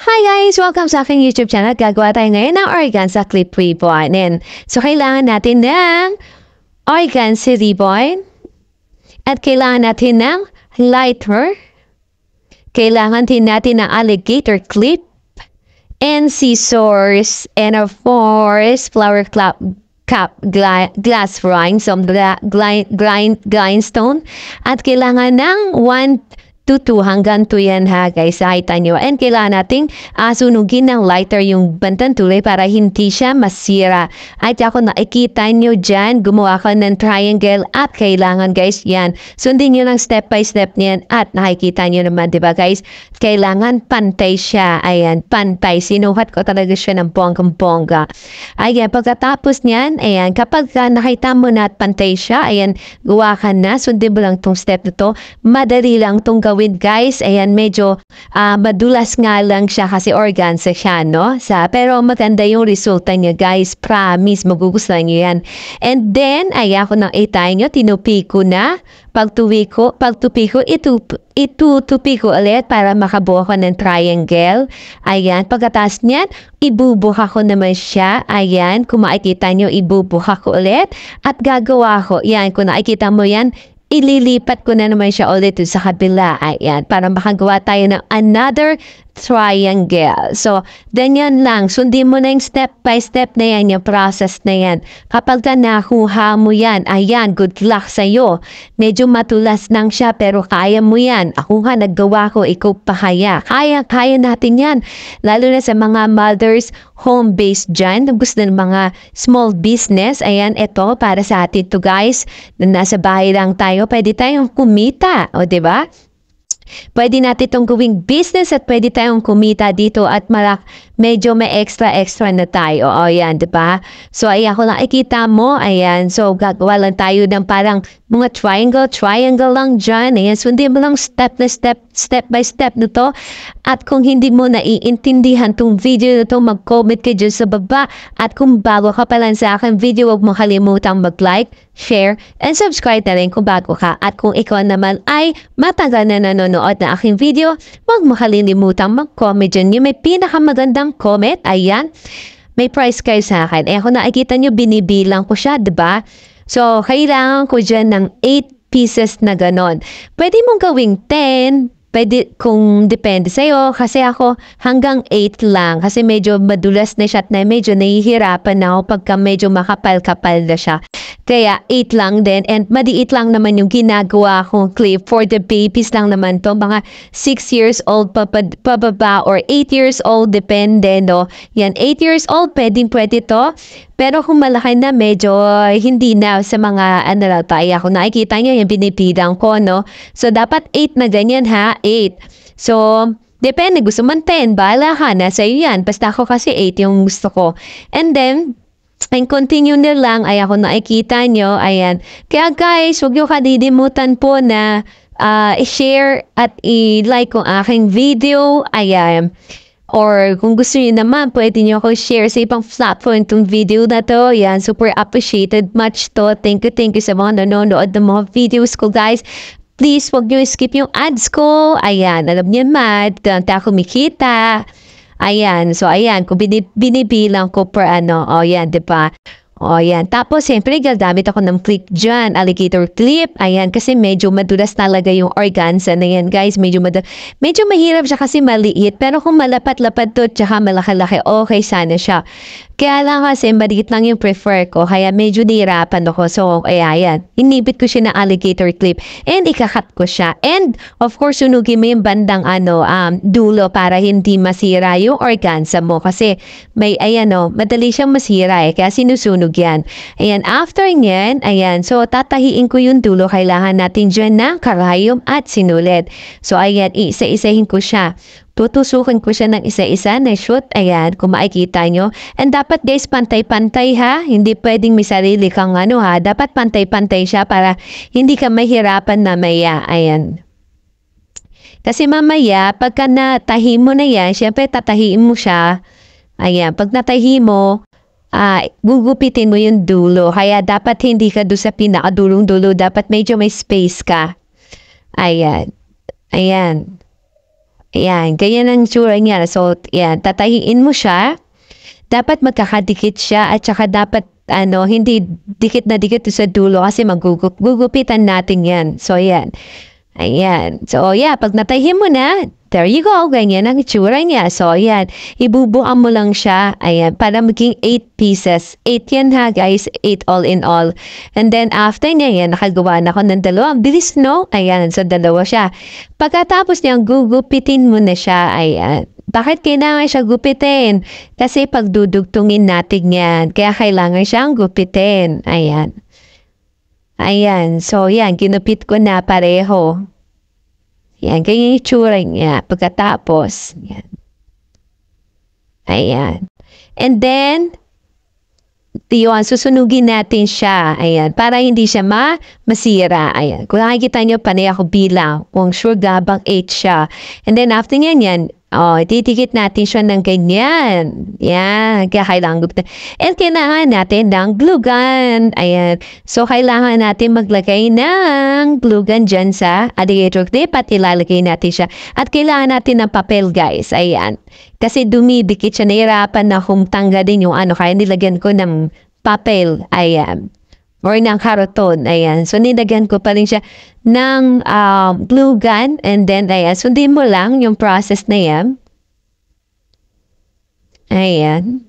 Hi guys! Welcome sa aking YouTube channel. Gagawa tayo ngayon ng organza clip ribbon. So, kailangan natin ng organza ribbon. At kailangan natin ng lighter. Kailangan din natin ng alligator clip. And scissors. And of course, flower cup, glass ring, some grindstone. At kailangan ng 1 to 2 hanggang 2 yan ha guys, nakita nyo. And kailangan nating sunugin ng lighter yung bantang tulay para hindi siya masira. At ako nakikita nyo dyan, gumawa ko ng triangle at kailangan guys yan. Sundin nyo ng step by step niyan at nakikita nyo naman diba guys, kailangan pantay siya. Ayan, pantay. Sinuhat ko talaga siya ng bonggang-bongga. Ayan, pagkatapos niyan, ayan, kapag nakita mo na at pantay siya, ayan, gawa ka na, sundin mo lang tong step na to. Madali lang tong gawin guys. Ayan, medyo madulas nga lang siya kasi organza siya, no? Pero maganda yung resulta niya guys. Promise, magugustuhan niyo yan. And then, ayan ko nang itay nyo, tinupi ko na. Pagtupi ko, itutupi ko ulit para makabuo ko ng triangle. Ayan, pagkatapos niyan, ibubuka ko naman siya. Ayan, kung makikita nyo, ibubuka ko ulit. At gagawa ko, yan, kung nakikita mo yan, ililipat ko na naman siya ulit sa kabila. Ayan, para makagawa tayo ng another triangle. So, ganyan lang. Sundin mo na yung step by step na yan, yung process na yan. Kapag ka nakuha mo yan, ayan, good luck sa'yo. Medyo matulas lang siya, pero kaya mo yan. Ako nga, naggawa ko, ikaw pa kaya. Kaya natin yan. Lalo na sa mga mothers, home-based dyan, gusto ng mga small business. Ayan, ito, para sa atin to guys, na nasa bahay lang tayo, pwede tayong kumita. O, diba? Pwede natin itong gawing business at pwede tayong kumita dito at medyo may extra na tayo. O yan, diba? So, ayan, kung nakikita mo, ayan, so gagawa lang tayo ng parang mga triangle lang dyan. Ayan, sundin mo lang step by step na to. At kung hindi mo naiintindihan tong video na to, mag-comment ka dyan sa baba. At kung bago ka pa lang sa akin video, huwag mo kalimutang mag-like, share, and subscribe na rin kung bago ka. At kung ikaw naman ay matagal na nanonood na aking video, huwag mo kalimutang mag-comment dyan. Yung may pinakamagandang comment, ayan, may prize kayo sa akin. Eh, kung nakikita nyo, binibilang ko siya, diba? So, kailangan ko dyan ng 8 pieces na ganon. Pwede mong gawing 10, pwede kung depende sa'yo. Kasi ako hanggang 8 lang. Kasi medyo madulas na siya at medyo nahihirapan na ako pagka medyo makapal-kapal na siya. Kaya 8 lang din. And maliit lang naman yung ginagawa kong clip. For the babies lang naman to. Mga 6 years old pababa or 8 years old. Depende, no? Yan, 8 years old, pwede to. Pero kung malaki na, medyo hindi na sa mga ano lang tayo. Kung nakikita nyo, yung binipidang ko, no? So, dapat 8 na ganyan, ha? 8. So, depende. Gusto man 10. Bahala ka. Nasa iyo yan. Basta ako kasi 8 yung gusto ko. And then, and continue na lang, ay ako nakikita nyo, ayan. Kaya guys, huwag nyo kalilimutan po na i-share at i-like kung aking video, ayan. Or kung gusto niyo naman, pwede niyo ako share sa ibang platform itong video na to. Yan, super appreciated much to. Thank you sa mga nanonood ng mga videos ko guys. Please, huwag nyo skip yung ads ko. Ayan, alam niyo mad, kanta kumikita. Ayan, so ayan, kung binibilang ko per ano, o yan, diba? O yan, tapos siyempre gagamit ako ng clip dyan, alligator clip, ayan, kasi medyo madulas talaga yung organza na yan guys, medyo mahirap siya kasi maliit, pero kung malapat-lapad to, tsaka malaki-laki, okay sana siya. Kaya lang kasi maliit lang yung prefer ko, kaya medyo nahirapan ako. So, ayan, inibit ko siya ng alligator clip and ikakat ko siya. And, of course, sunugin mo yung bandang dulo para hindi masira yung organza mo. Kasi, ayan madali siyang masira kaya sinusunog yan. Ayan, after nyan, ayan, so tatahiin ko yung dulo. Kailangan natin dyan ng karayom at sinulit. So, ayan, isa-isahin ko siya. Tutusukin ko siya ng isa-isa na shoot. Ayan, kung makikita nyo. And dapat guys, pantay-pantay ha. Hindi pwedeng may sarili kang ha. Dapat pantay-pantay siya para hindi ka mahirapan mamaya. Ayan. Kasi mamaya, pagka natahi mo na yan, syempre tatahiin mo siya. Ayan, pag natahi mo, gugupitin mo yung dulo. Kaya dapat hindi ka doon sa pinakadulong dulo. Dapat medyo may space ka. Ayan. Ayan. Ayan, ganyan ang tsura niya. So, yan, tatahiin mo siya. Dapat magkakadikit siya at saka dapat hindi dikit na dikit sa dulo kasi magugupitan natin yan. So, yan. Ayan. So, yeah, pag natahi mo na, there you go. Ganyan ang itsura niya. So, ayan. Ibubuan mo lang siya. Ayan. Para maging 8 pieces. 8 yan ha, guys. 8 all in all. And then, after niya, yan, nakagawa na ako ng dalawa. Bilis, no? Ayan. So, dalawa siya. Pagkatapos niyang gugupitin mo na siya, ayan. Bakit kailangan siya gupitin? Kasi pagdudugtungin natin yan. Kaya kailangan siyang gupitin. Ayan. Ayan. So, yan. Ginupit ko na pareho. Yan. Ganyan yung itsura niya. Pagkatapos. Yan. Ayan. And then, yun, susunugin natin siya. Ayan. Para hindi siya masira. Ayan. Kung nakikita nyo, panay ako bilang. Kung sure gabang 8 siya. And then, after yan, titikit natin siya ng ganyan. Yan. Kaya kailangan gupitin. And kailangan natin ng glue gun. Ayan. So, kailangan natin maglagay ng glue gun dyan sa alligator clip at ilalagay natin siya. At kailangan natin ng papel, guys. Ayan. Kasi dumidikit siya. Nahirapan na kung tanggalin yung kaya nilagyan ko ng papel. Ayan. Or ng karton. Ayan. So, nilagyan ko pa rin siya ng glue gun. And then, ayan. Sundin mo lang yung process na yan. Ayan.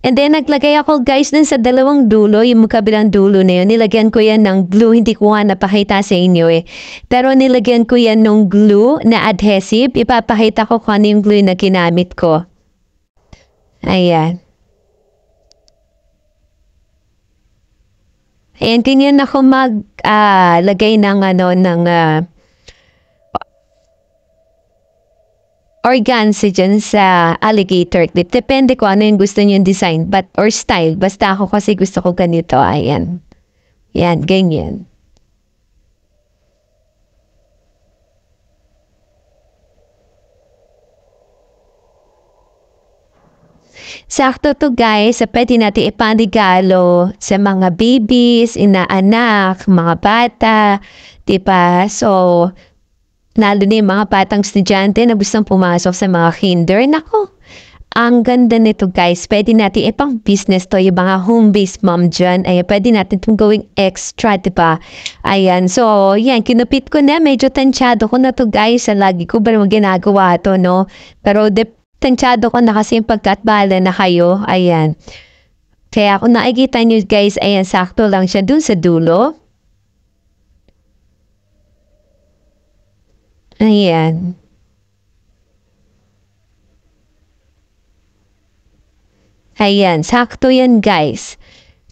And then, naglagay ako, guys, dun sa dalawang dulo. Yung kabilang dulo na yun. Nilagyan ko yan ng glue. Hindi ko nga napakita sa inyo eh. Pero nilagyan ko yan ng glue na adhesive. Ipapakita ko kung ano yung glue na ginamit ko. Ayan. Ayan, ganyan ako maglagay ng organza dyan sa alligator clip. Depende ko ano yung gusto nyo yung design or style. Basta ako kasi gusto ko ganito. Ayan. Yan, ganyan. Sakto to guys, pwede natin ipanregalo sa mga babies, inaanak, mga bata, diba? So, lalo na yung mga batang estudyante na gustong pumasok sa mga kinder. Nako, ang ganda nito guys. Pwede natin ipang business to, yung mga home-based mom dyan. Ayan, pwede natin itong gawing extra, diba? Ayan, so, yan, kinupit ko na. Medyo tansyado ko na to guys. Lagi ko ba naman ginagawa to, no? Pero, tansyado ko na kasi yung pagkatbala na kayo. Ayan. Kaya kung nakikita nyo guys, ayan, sakto lang siya dun sa dulo. Ayan. Ayan, sakto yan guys.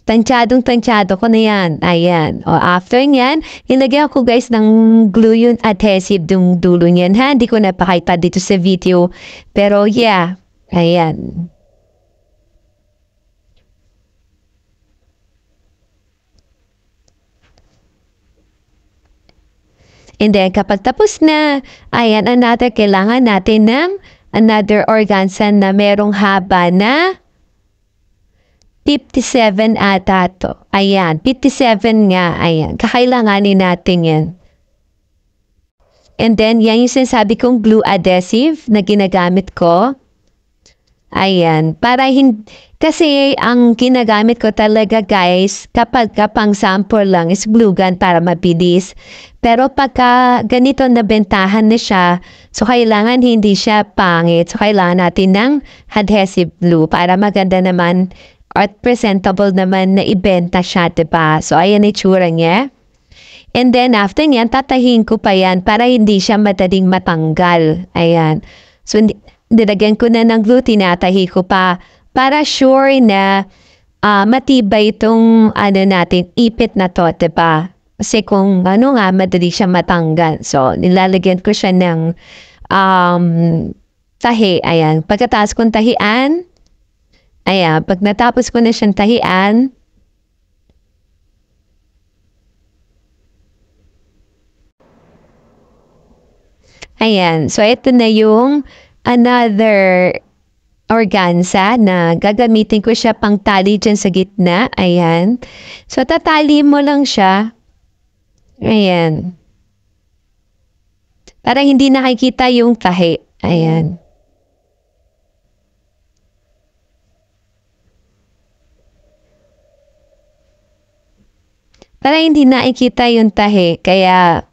Tansyado ko na yan. Ayan. O after nyan, ilagay ako guys ng glue yun adhesive dung dulo nyan ha. Hindi ko napakita dito sa video. Pero yeah. Ayan. And then kapag tapos na, ayan, kailangan natin ng another organza na merong haba na 57 ata to. Ayan, 57 nga. Ayan, kakailanganin natin yan. And then, yan yung sinasabi kong glue adhesive na ginagamit ko. Ayan, para kasi ang ginagamit ko talaga guys, kapag pang sample lang is glue gun para mabilis. Pero pagka ganito nabentahan na siya, so kailangan hindi siya pangit. So kailangan natin ng adhesive glue para maganda naman at presentable naman na ibenta siya, diba? So, ayan itsura niya. And then, after niyan, tatahin ko pa yan para hindi siya madaling matanggal. Ayan. So, nilagyan ko na ng glue, tinatahi ko pa para sure na matibay itong natin, ipit na to, diba? Kasi kung madali siya matanggal. So, nilalagyan ko siya ng tahi. Ayan. Pagkatapos kong tahian, ayan, pag natapos ko na siyang tahian, ayan, so ito na yung another organza na gagamitin ko siya pang tali dyan sa gitna. Ayan. So, tatali mo lang siya. Ayan. Para hindi nakikita yung tahi. Ayan. Para hindi nakikita yung tahi, kaya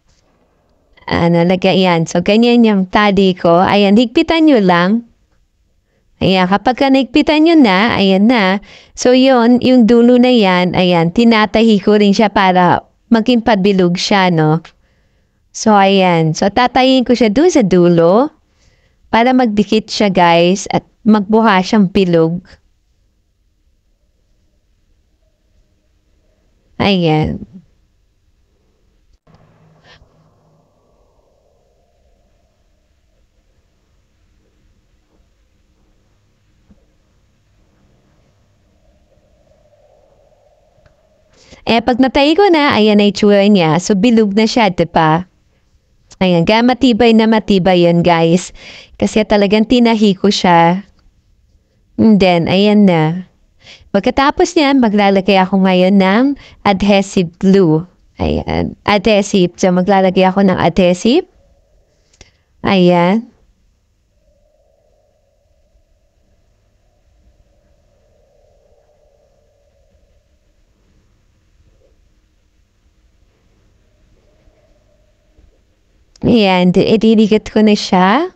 lagyan. So, ganyan yung tali ko. Ayan, higpitan nyo lang. Ayan, kapag nahigpitan nyo na, ayan na. So, yun, yung dulo na yan, ayan, tinatahi ko rin siya para maging pabilog siya, no? So, ayan. So, tatayin ko siya doon sa dulo para magdikit siya, guys, at magbuha siyang bilog. Ayan. Pag natay ko na, ayan na itsura niya. So, bilog na siya, diba? Ayan, kaya matibay na matibay yan, guys. Kasi talagang tinahi ko siya. And then, ayan na. Pagkatapos niyan, maglalagay ako ngayon ng adhesive glue. Ayan, adhesive. So, maglalagay ako ng adhesive. Ayan. Ayan, ididikit ko na siya.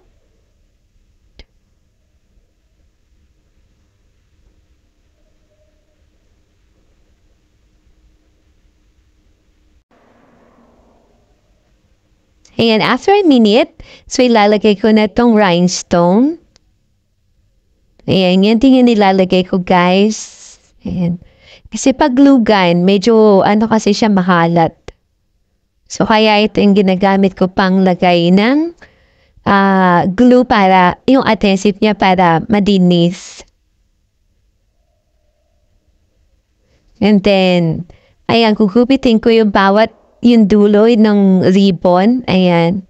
Ayan, after a minute, so ilalagay ko na itong rhinestone. Ayan, yan din yung nilalagay ko, guys. Ayan. Kasi pag glue gun, medyo kasi siya mahalat. So, kaya ito yung ginagamit ko pang lagay ng glue para, yung adhesive niya para madinis. And then, ayan, gugupitin ko yung bawat, yung dulo ng ribbon. Ayan.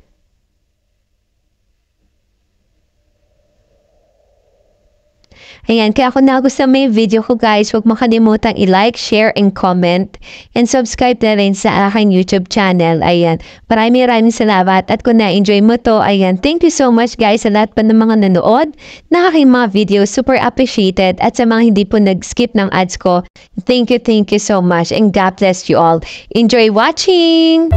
Ayan, kaya kung nagustuhan mo yung video ko, guys, huwag makalimutang i-like, share, and comment. And subscribe na rin sa aking YouTube channel. Ayan, maraming salamat. At kung na-enjoy mo to, ayan, thank you so much, guys, sa lahat pa ng mga nanood na aking mga videos. Super appreciated. At sa mga hindi po nag-skip ng ads ko, thank you so much. And God bless you all. Enjoy watching!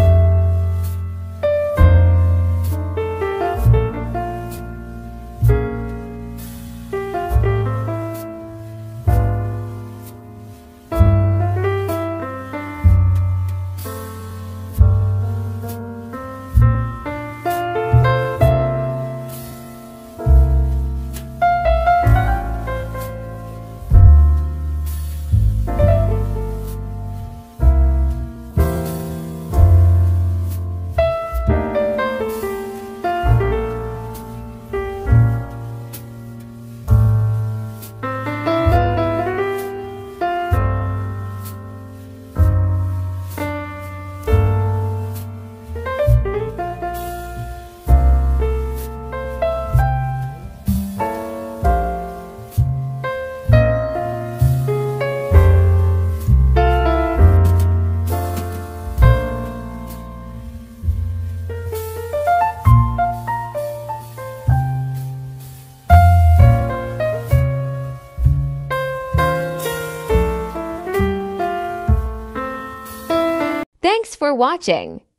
Thanks for watching.